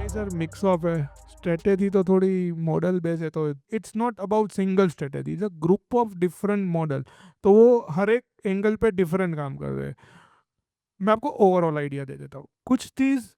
Sir mix of है। Strategy तो थोड़ी मॉडल बेस है, तो it's not about single strategy, it's a group of different model. तो वो हर एक एंगल पे डिफरेंट काम कर रहे हैं। मैं आपको ओवरऑल आइडिया दे देता हूँ। कुछ चीज़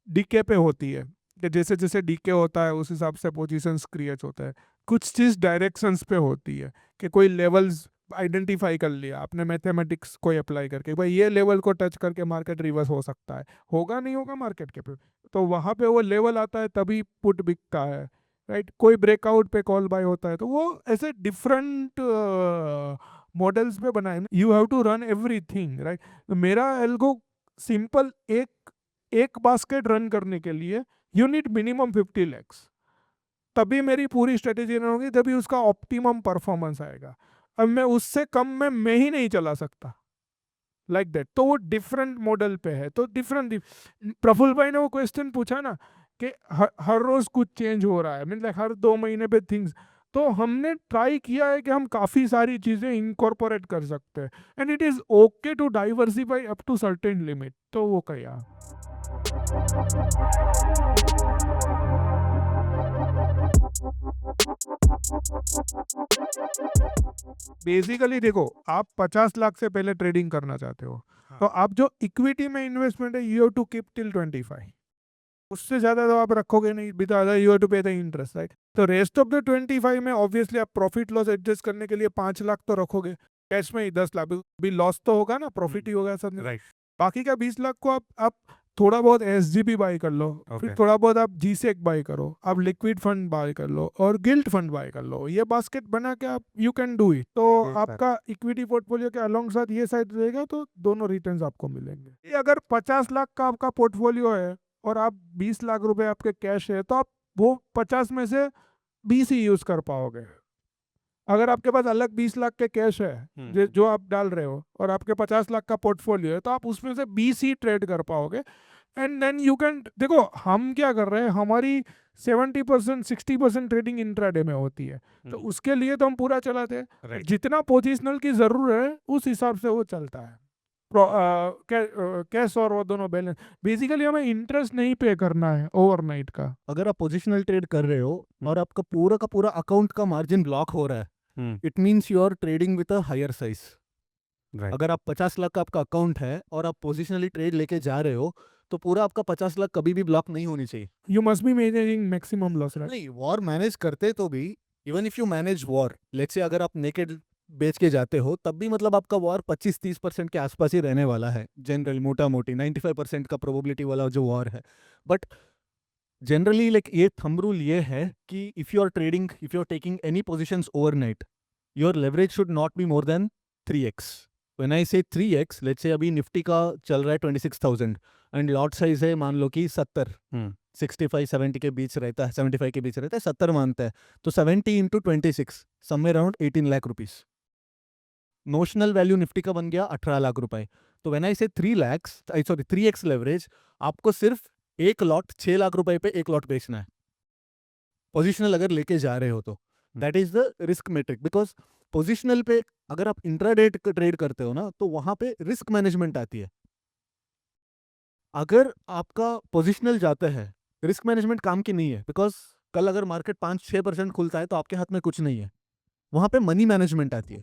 डीके पे होती है, कि जैसे जैसे डीके होता है उस हिसाब से पोजीशंस क्रिएट होता है। कुछ चीज़ डायरेक्शंस पे होती है, कि कोई लेवल्स आइडेंटिफाई कर लिया आपने मैथमेटिक्स को अप्लाई करके, भाई ये लेवल को टच करके मार्केट रिवर्स हो सकता है, होगा नहीं होगा मार्केट के पे, तो वहाँ पे वो लेवल आता है तभी पुट बिकता है, राइट। कोई ब्रेकआउट पे कॉल बाय होता है, तो वो ऐसे डिफरेंट मॉडल्स पे बना है। You have to run everything, right. मेरा एल्गो सिंपल, एक एक बास्केट रन करने के लिए यू नीड मिनिमम 50 lakhs, तभी मेरी पूरी स्ट्रेटेजी रन होगी, तभी उसका ऑप्टिमम परफॉर्मेंस आएगा। अब मैं उससे कम में मैं ही नहीं चला सकता, लाइक दैट। तो वो डिफरेंट मॉडल पे है, तो डिफरेंट। प्रफुल्ल भाई ने वो क्वेश्चन पूछा ना, कि हर रोज कुछ चेंज हो रहा है, मीन लाइक हर 2 महीने पे थिंग्स। तो हमने ट्राई किया है कि हम काफ़ी सारी चीज़ें इनकॉर्पोरेट कर सकते हैं, and it is okay to diversify up to certain limit, तो वो किया। बेसिकली देखो, आप 50 लाख से पहले ट्रेडिंग करना चाहते हो, हाँ। तो आप जो इक्विटी में इन्वेस्टमेंट है, you have to keep till 25। उससे ज्यादा तो आप रखोगे नहीं, because you have to pay the interest, right. तो रेस्ट ऑफ द 25 में ऑब्वियसली आप प्रॉफिट लॉस एडजस्ट करने के लिए 5 लाख तो रखोगे, कैश में ही 10 लाख, भी लॉस तो होगा ना, प्रॉफिट ही होगा सब। राइट। बाकी का 20 लाख को आप थोड़ा बहुत SGP बाय कर लो, फिर Okay. थोड़ा बहुत आप GSEC बाय करो, आप लिक्विड फंड बाय कर लो, और गिल्ट फंड बाय कर लो। ये बास्केट बना के आप यू कैन डू इट। तो Good, sir. आपका इक्विटी पोर्टफोलियो के अलोंग साथ ये साइड रहेगा, तो दोनों रिटर्न्स आपको मिलेंगे। ये अगर 50 लाख का आपका पोर्टफोलियो है और आप 20 लाख रुपए आपके कैश है, तो आप वो 50 में से 20 ही यूज कर पाओगे। अगर आपके पास अलग 20 लाख के कैश है, जो आप डाल रहे हो, और आपके 50 लाख का पोर्टफोलियो है, तो आप उसमें से 20 ही ट्रेड कर पाओगे। एंड देन यू कैन, देखो हम क्या कर रहे हैं, हमारी 70% 60% ट्रेडिंग इंट्राडे में होती है, तो उसके लिए तो हम पूरा चलाते हैं। Right. जितना पोजिशनल की जरूरत है उस हिसाब से वो चलता है। कैश और वो दोनों बैलेंस, बेसिकली हमें इंटरेस्ट नहीं पे करना है ओवरनाइट का। अगर आप पोजिशनल ट्रेड कर रहे हो और आपका पूरा का पूरा अकाउंट का मार्जिन ब्लॉक हो रहा है, it means you are trading with a higher size. Right. अगर आप 50 लाख का आपका अकाउंट है और आप पोजिशनली ट्रेड लेके जा रहे हो, तो पूरा आपका 50 लाख कभी भी ब्लॉक नहीं होनी चाहिए। You must be managing maximum loss, right. नहीं, वॉर मैनेज करते तो भी, even if you manage war, let's say अगर आप नेकेड बेच के जाते हो, तब भी मतलब आपका वॉर 25-30% के आसपास ही रहने वाला है जनरली, मोटा मोटी 95% का प्रोबेबिलिटी वाला जो वॉर है। बट जनरली लाइक ये थंब रूल ये है कि if you are trading, if you are taking any positions overnight, your leverage should not be more than 3x। When I say 3x, let's say अभी Nifty का चल रहा है 26,000 and lot size है मान लो कि 70, 65-70 के बीच रहता है, 75 के बीच रहता है, 70 मानता है, तो 70 into 26 somewhere around 18 lakh rupees. Notional value Nifty का बन गया 18 लाख रुपए। तो when I say 3x leverage, आपको सिर्फ एक लॉट 6 लाख रुपए पे एक लॉट बेचना है, पोजिशनल अगर लेके जा रहे हो तो। That is the risk metric, because positional पे अगर आप इंट्राडे ट्रेड करते हो ना, तो वहां पे रिस्क मैनेजमेंट आती है। अगर आपका पोजिशनल जाता है, रिस्क मैनेजमेंट काम की नहीं है, बिकॉज कल अगर मार्केट 5-6% खुलता है तो आपके हाथ में कुछ नहीं है, वहां पे मनी मैनेजमेंट आती है।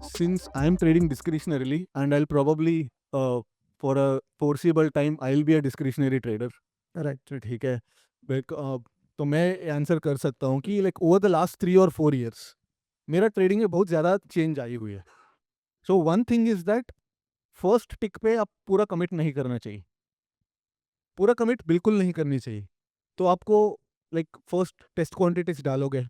Since I am trading discretionarily and I'll probably for a foreseeable time I'll be a discretionary trader, right. तो ठीक है। तो मैं आंसर कर सकता हूँ कि लाइक ओवर द लास्ट 3 और 4 years मेरा ट्रेडिंग में बहुत ज़्यादा चेंज आई हुई है। So one thing is that first tick पे आप पूरा कमिट नहीं करना चाहिए, पूरा कमिट बिल्कुल नहीं करनी चाहिए। तो आपको लाइक फर्स्ट टेस्ट क्वांटिटीज डालोगे,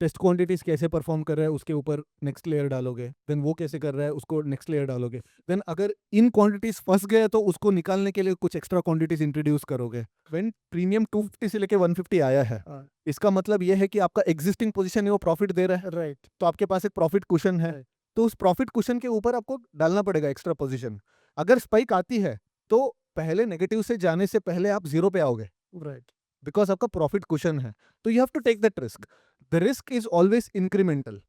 टेस्ट क्वांटिटीज कैसे परफॉर्म कर रहा है उसके ऊपर नेक्स्ट लेयर डालोगे, देन वो कैसे कर रहा है उसको नेक्स्ट लेयर डालोगे, देन अगर इन क्वांटिटीज फंस गए तो उसको निकालने के लिए कुछ एक्स्ट्रा क्वांटिटीज इंट्रोड्यूस करोगे। व्हेन प्रीमियम 250 से लेके 150 आया है, इसका मतलब ये है कि आपका एग्जिस्टिंग पोजीशन है वो प्रॉफिट दे रहा है, राइट। तो आपके पास एक प्रॉफिट कुशन है। तो उस प्रॉफिट कुशन के ऊपर आपको डालना पड़ेगा एक्स्ट्रा पोजीशन। अगर स्पाइक आती है तो पहले नेगेटिव से जाने से पहले आप जीरो पे आओगे, राइट। बिकॉज आपका प्रॉफिट कुशन है, तो you have to take that risk. The risk is always incremental.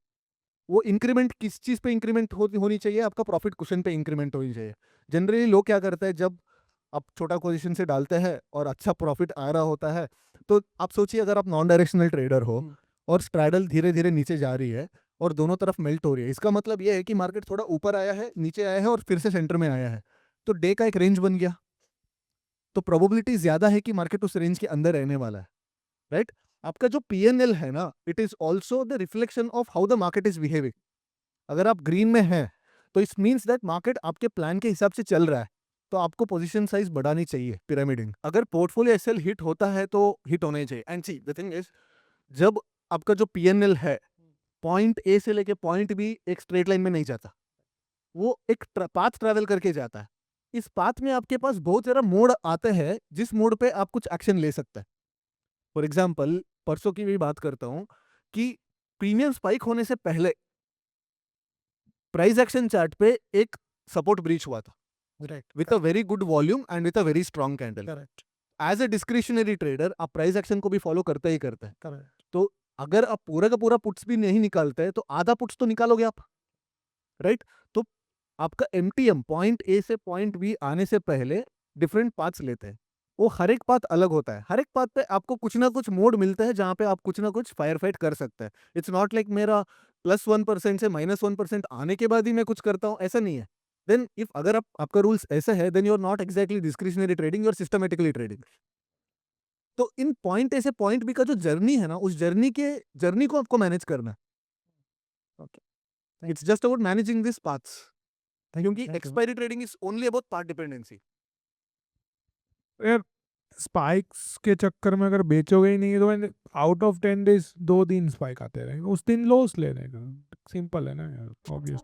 वो इंक्रीमेंट किस चीज पे इंक्रीमेंट होनी चाहिए? आपका प्रॉफिट कुशन पे इंक्रीमेंट होनी चाहिए. जनरली लोग क्या करते हैं, जब आप छोटा पोजीशन से डालते हैं और अच्छा प्रॉफिट आ रहा होता है, तो आप सोचिए अगर आप नॉन डायरेक्शनल ट्रेडर हो और स्ट्रैडल धीरे धीरे नीचे जा रही है और दोनों तरफ मेल्ट हो रही है, इसका मतलब ये है कि मार्केट थोड़ा ऊपर आया है, नीचे आया है और फिर से सेंटर में आया है, तो डे का एक रेंज बन गया. तो प्रोबेबिलिटी ज्यादा है कि मार्केट उस रेंज के अंदर रहने वाला है, राइट? आपका जो पीएनएल है ना, it is also the reflection of how the market is behaving. अगर आप ग्रीन में हैं तो इट मीन्स दैट मार्केट आपके प्लान के हिसाब से चल रहा है, तो आपको पोजीशन साइज बढ़ानी चाहिए पिरामिडिंग. अगर पोर्टफोलियो एसएल हिट होता है तो हिट होने चाहिए. And see the thing is, जब आपका जो पीएनएल है, पॉइंट ए से लेके पॉइंट बी एक स्ट्रेट लाइन में नहीं जाता, वो एक पाथ ट्रैवल करके जाता है. इस पाथ में आपके पास बहुत सारा मोड आते हैं, जिस मोड पे आप कुछ एक्शन ले सकते हैं. फॉर एग्जाम्पल, परसों की भी बात करता हूं कि प्रीमियम स्पाइक होने से पहले प्राइस एक्शन चार्ट पे एक सपोर्ट ब्रीच हुआ था, right, with a very good volume and with a very strong candle. Correct, as a discretionary trader आप प्राइस एक्शन को भी फॉलो करते ही करते हैं. करेक्ट. तो अगर आप पूरा का पूरा पुट्स भी नहीं निकालते तो आधा पुट्स तो निकालोगे आप, राइट? तो आपका एमटीएम पॉइंट ए से पॉइंट बी आने से पहले डिफरेंट पाथ्स लेते हैं. वो हर एक पाथ अलग होता है. हर एक पाथ पे आपको कुछ ना कुछ मोड मिलता है जहां पे आप कुछ ना कुछ फायर फाइट कर सकते हैं. इट्स नॉट लाइक मेरा +1% से -1% आने के बाद ही मैं कुछ करता हूं, ऐसा नहीं है. देन इफ अगर आपका रूल्स ऐसा है, then you are not exactly discretionary trading, you are systematically trading. तो इन पॉइंट ए से पॉइंट बी का जो जर्नी है ना, उस जर्नी को आपको मैनेज करना है. Okay, it's just about managing this paths, क्योंकि Thank you. Expiry trading is only about path dependency. यार स्पाइक्स के चक्कर में अगर बेचोगे ही नहीं तो मैंने आउट ऑफ 10 days 2 दिन स्पाइक आते रहेंगे, उस दिन लॉस लेने का. सिंपल है ना यार, ऑब्वियस.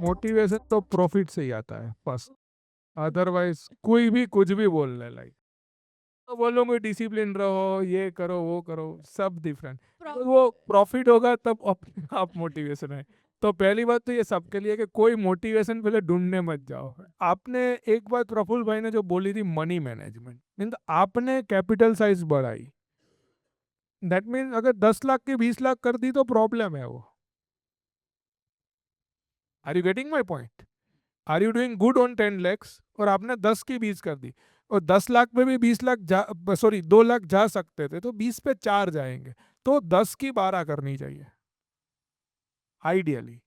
मोटिवेशन तो प्रॉफिट से ही आता है बस, अदरवाइज कोई भी कुछ भी बोल रहा है. लाइक तो बोलोगे डिसिप्लिन रहो, ये करो वो करो, सब डिफरेंट. तो वो प्रॉफिट होगा तब अपने आप मोटिवेशन है. तो पहली बात तो ये सबके लिए कि कोई मोटिवेशन पहले ढूंढने मत जाओ. आपने एक बात प्रफुल्ल भाई ने जो बोली थी मनी मैनेजमेंट, मीन आपने कैपिटल साइज बढ़ाई, दैट मीन अगर 10 लाख की 20 लाख कर दी तो प्रॉब्लम है वो. Are you getting my point? Are you doing good on 10 lakhs और आपने 10 की 20 कर दी, और 10 लाख पे भी 20 लाख जा, सॉरी 2 लाख जा सकते थे तो 20 पे 4 जाएंगे, तो 10 की 12 करनी चाहिए ideally.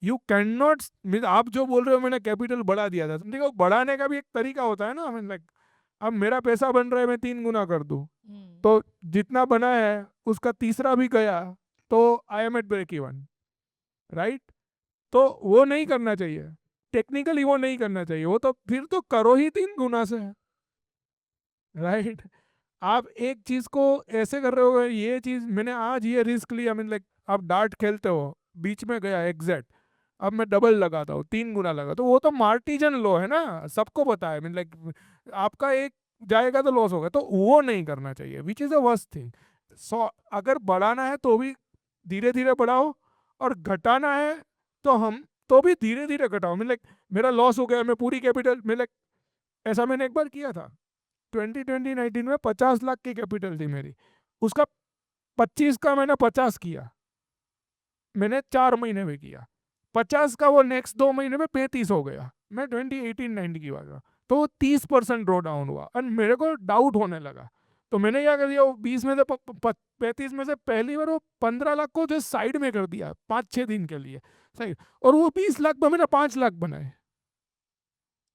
You can not, mean आप जो बोल रहे हो मैंने कैपिटल बढ़ा दिया था, देखो बढ़ाने का भी एक तरीका होता है ना. मीन लाइक अब मेरा पैसा बन रहा है, मैं 3 गुना कर दूं, तो जितना बना है उसका तीसरा भी गया, तो I am at break even, right? तो वो नहीं करना चाहिए, टेक्निकली वो नहीं करना चाहिए. वो तो फिर तो करो ही 3 गुना से, राइट? आप एक चीज को ऐसे कर रहे हो, ये चीज मैंने आज ये रिस्क लिया, मीन लाइक आप डार्ट खेलते हो, बीच में गया एग्जैक्ट, अब मैं डबल लगाता हूँ 3 गुना लगा, तो वो तो मार्टिजन लो है ना, सबको पता है. मीन लाइक आपका एक जाएगा तो लॉस होगा, तो वो नहीं करना चाहिए, which is a worst thing. So अगर बढ़ाना है तो भी धीरे धीरे बढ़ाओ, और घटाना है तो हम तो भी धीरे धीरे घटाओ. मीन लाइक मेरा लॉस हो गया, मैं पूरी कैपिटल, मीन लाइक ऐसा मैंने एक बार किया था 2019 में, 50 लाख की कैपिटल थी मेरी, उसका 25 का मैंने 50 किया, मैंने 4 महीने में किया. 50 का वो नेक्स्ट 2 महीने में 35 हो गया. मैं 2018-19 की बात कर, तो 30% ड्रॉ डाउन हुआ और मेरे को डाउट होने लगा. तो मैंने क्या कर दिया, वो 20 में से 35 में से पहली बार वो 15 लाख को जो साइड में कर दिया 5-6 दिन के लिए, सही. और वो 20 लाख में मैंने 5 लाख बनाए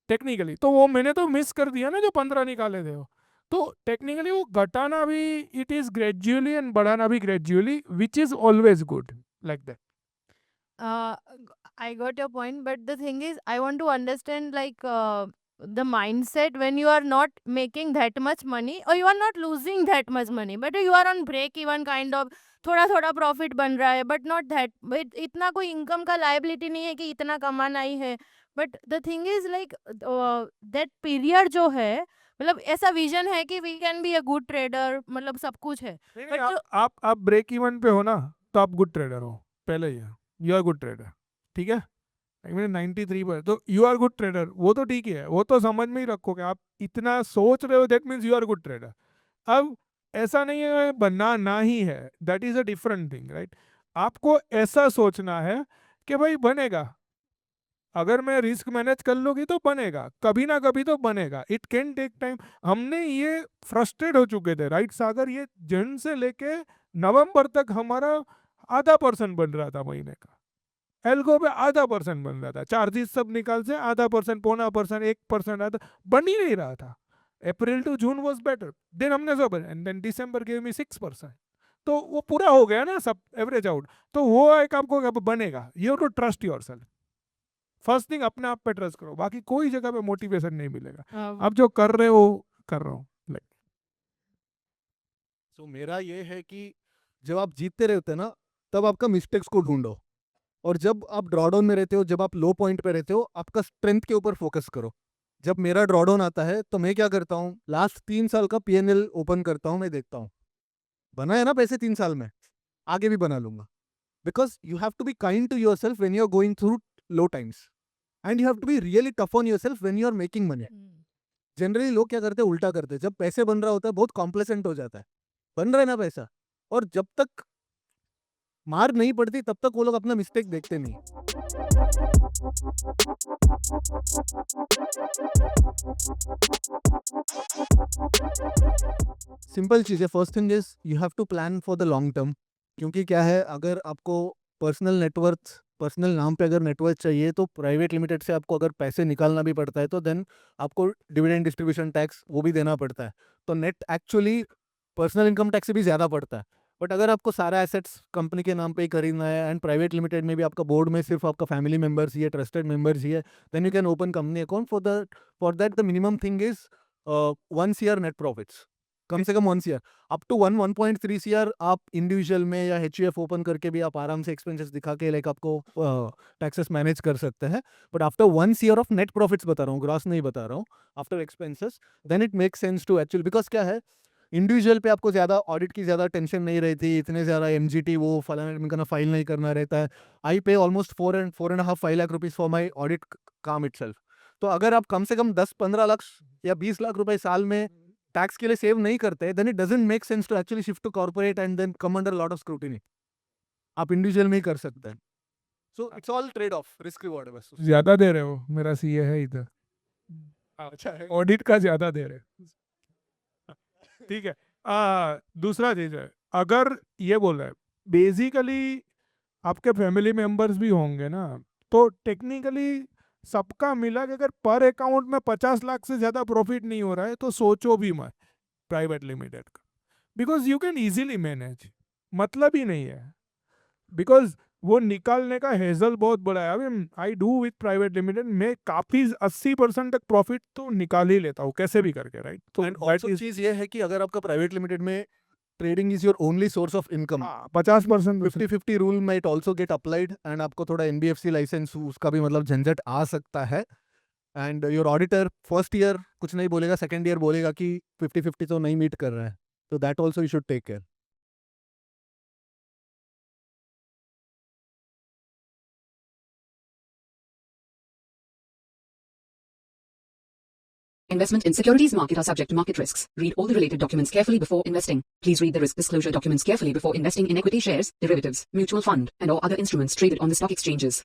टेक्निकली. तो वो मैंने तो मिस कर दिया ना जो 15 निकाले थे वो. तो टेक्निकली वो घटाना भी इट इज ग्रेजुअली एंड बढ़ाना भी gradually, which is always good, like that. uh, I got your point, but the thing is, I want to understand like the mindset when you are not making that much money or you are not losing that much money, but you are on break even kind of. थोड़ा थोड़ा profit बन रहा है, but not that, इतना कोई income का liability नहीं है कि इतना कमाना ही है. But the thing is like that period जो है, मतलब ऐसा विजन है कि we can be a good trader, मतलब सब कुछ है. नहीं बट नहीं, जो आप ब्रेक इवन पे हो ना, तो आप गुड ट्रेडर हो पहले ही, यू आर गुड ट्रेडर, ठीक है. मैंने 93 पर, तो यू आर गुड ट्रेडर, वो तो ठीक ही है, वो तो समझ में ही रखोगे, आप इतना सोच रहे हो that means you are good trader. अब ऐसा नहीं है बनना ना ही है, that is a different thing, right. आपको ऐसा सोचना है कि भाई बनेगा, अगर मैं रिस्क मैनेज कर लूँगी तो बनेगा, कभी ना कभी तो बनेगा, इट कैन टेक टाइम। हमने ये फ्रस्ट्रेट हो चुके थे, राइट सागर, ये जन से लेके नवंबर तक हमारा ½ % बन रहा था महीने का, एल्गो पे ½% बन रहा था, चार्जेस सब निकाल से ½%, ½%, 1% आता, बन ही नहीं रहा था। April to June was better, then हमने सब, and then December gave me 6%, तो वो पूरा हो गया ना सब एवरेज आउट। तो वो एक आपको अब बनेगा, you to trust yourself. First thing अपने आप पे ट्रस्ट करो, बाकी कोई जगह पे मोटिवेशन नहीं मिलेगा। आप जो कर रहे हो कर रहा हूँ, लाइक सो मेरा ये है कि जब आप जीतते रहते हैं ना, तब आपका मिस्टेक्स को ढूंढो, और जब आप ड्रॉडाउन में रहते हो, जब आप लो पॉइंट पे रहते हो, आपका स्ट्रेंथ के ऊपर फोकस करो। जब मेरा ड्रॉडाउन आता है तो मैं क्या करता हूँ, लास्ट 3 साल का PNL ओपन करता हूँ, मैं देखता हूँ बना है ना पैसे 3 साल में, आगे भी बना लूंगा। Because you have to be kind to yourself when you are going through low times, and you have to be really tough on yourself when you are making money. Generally लोग क्या करते हैं, उल्टा करते हैं, जब पैसे बन रहा होता है बहुत कॉम्प्लेसेंट हो जाता है, बन रहा है ना पैसा, और जब तक मार नहीं पड़ती तब तक वो लोग अपना मिस्टेक देखते नहीं। सिंपल चीज़ है, first thing is you have to plan for the long term. क्योंकि क्या है, अगर आपको पर्सनल नेटवर्थ, पर्सनल नाम पे अगर नेटवर्थ चाहिए, तो प्राइवेट लिमिटेड से आपको अगर पैसे निकालना भी पड़ता है तो देन आपको डिविडेंड डिस्ट्रीब्यूशन टैक्स वो भी देना पड़ता है, तो net actually personal income tax से भी ज़्यादा पड़ता है। बट अगर आपको सारा एसेट्स कंपनी के नाम पे ही खरीदना है, एंड प्राइवेट लिमिटेड में भी आपका बोर्ड में सिर्फ आपका फैमिली मेंबर्स ही है, ट्रस्टेड मेंबर्स ही है, then you can open company account. For that the minimum thing is 1 CR net profits, कम से कम 1 CR, अप टू 1.3 CR आप इंडिविजुअल में या HUF ओपन करके भी आप आराम से एक्सपेंसेस दिखा के लाइक आपको टैक्सेस मैनेज कर सकते हैं। But after 1 CR of net profits बता रहा हूँ, ग्रॉस नहीं बता रहा हूँ, after expenses, then it make sense to actually. Because क्या है, इंडिविजुअल पे आपको ज़्यादा ऑडिट की ज़्यादा टेंशन नहीं रहती, इतने ज़्यादा MGT वो फलाना फाइल नहीं करना रहता है। आई पे almost 4.5 lakh rupees for my audit काम इटसेल्फ। तो अगर आप कम से कम 10-15 लाख या 20 लाख रुपए साल में टैक्स के लिए सेव नहीं करते, then it doesn't make sense to actually shift to corporate and then come under lot of scrutiny. आप इंडिविजुअल में ही कर सकते हैं। So it's all trade off, risk reward है बस। ज्यादा दे रहे हो, मेरा CA है इधर, अच्छा है। ऑडिट का ज्यादा दे रहे हो, ठीक है। दूसरा चीज है, अगर ये बोल रहा है बेसिकली आपके फैमिली मेंबर्स भी होंगे ना, तो टेक्निकली सबका मिला के अगर पर अकाउंट में 50 लाख से ज़्यादा प्रॉफिट नहीं हो रहा है तो सोचो भी मत प्राइवेट लिमिटेड का, because you can easily manage, मतलब ही नहीं है, बिकॉज वो निकालने का हेजल बहुत बड़ा है। अभी I do with private limited, मैं काफ़ी 80% तक प्रॉफिट तो निकाल ही लेता हूँ कैसे भी करके, राइट। तो एंड ऑल्सो चीज़ ये है कि अगर आपका प्राइवेट लिमिटेड में trading is your only source of income, 50% 50-50 rule might also get applied, and आपको थोड़ा NBFC लाइसेंस उसका भी मतलब झंझट आ सकता है। And your auditor first year कुछ नहीं बोलेगा, सेकेंड ईयर बोलेगा कि 50-50 तो नहीं मीट कर रहा है, तो that also you should take care. Investment in securities market are subject to market risks. Read all the related documents carefully before investing. Please read the risk disclosure documents carefully before investing in equity shares, derivatives, mutual fund, and or other instruments traded on the stock exchanges.